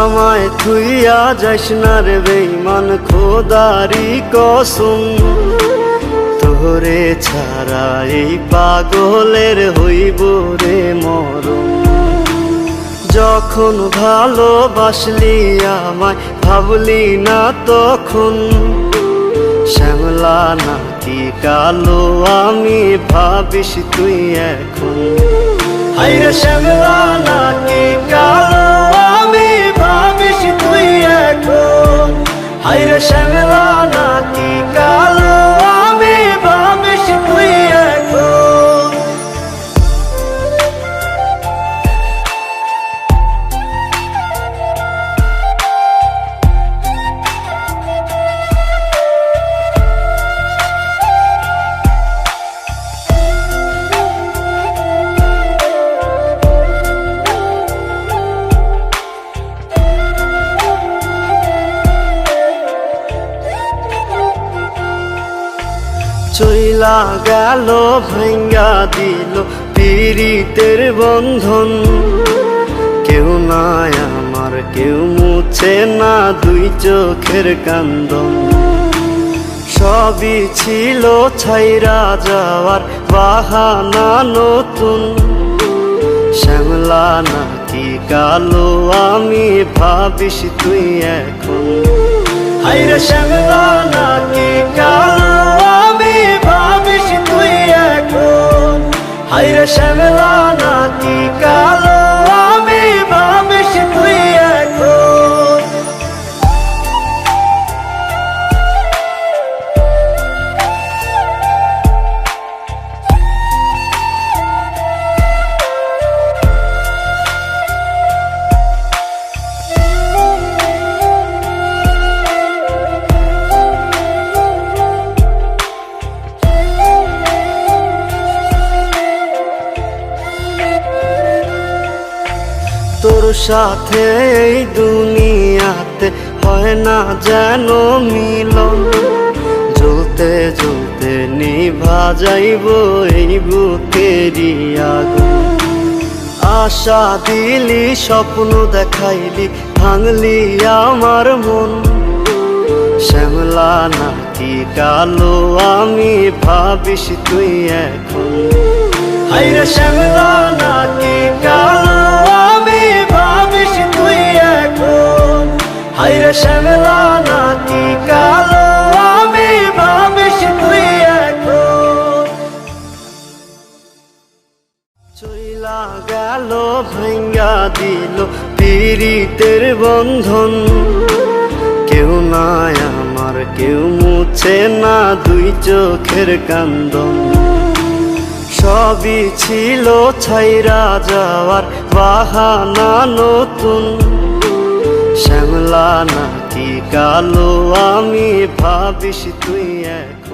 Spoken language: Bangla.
আমায় থুইয়া যাইস না রে বেঈমান, খোদারি কসম তোরে ছাড়া এই পাগলের হইব রে মরণ। যখন ভালোবাসলি আমায় ভাবলি না তখন, শ্যামলা নাকি কালো আমি ভাবিস তুই এখন। হায়রে শ্যামলা নাকি কালো আমি ভাবিস তুই এখন। হায়রে শ্যামলা নাকি কালো আমি ভাবিস তুই এখন। চইলা গেল ভাঙ্গা দিল পীড়িতের বন্ধন, কেউ নাই আমার কেউ মুছে না দুই চোখের কান্দন। সবই ছিল ছাইরা যাওয়ার বাহানা নতুন, শ্যামলা নাকি কালো আমি ভাবিস তুই এখন। হায়রে শ্যামলা নাকি কালো আমি ভাবিস তুই এখন। হায়রে শ্যামলা নাকি কালো আমি ভাবিস তুই এখন। তোর সাথে এই দুনিয়াতে হয় না যেন মিলন, জ্বলতে জ্বলতে নিভা যাইব এই বুকেরই আগুন। আশা দিলি স্বপ্ন দেখাইলি ভাঙলি আমার মন, শ্যামলা নাকি কালো আমি ভাবিস তুই এখন। হায়রে শ্যামলা নাকি কালো আমি ভাবিস তুই এখন। হায়রে শ্যামলা নাকি কালো আমি ভাবিস তুই এখন। চইলা গেল ভাঙ্গা দিল পীড়িতের বন্ধন, কেউ নাই আমার কেউ মুছে না দুই চোখের কান্দন। সবই ছিল ছাইরা যাওয়ার বাহানা নতুন, শ্যামলা নাকি কালো আমি ভাবিস তুই এখন।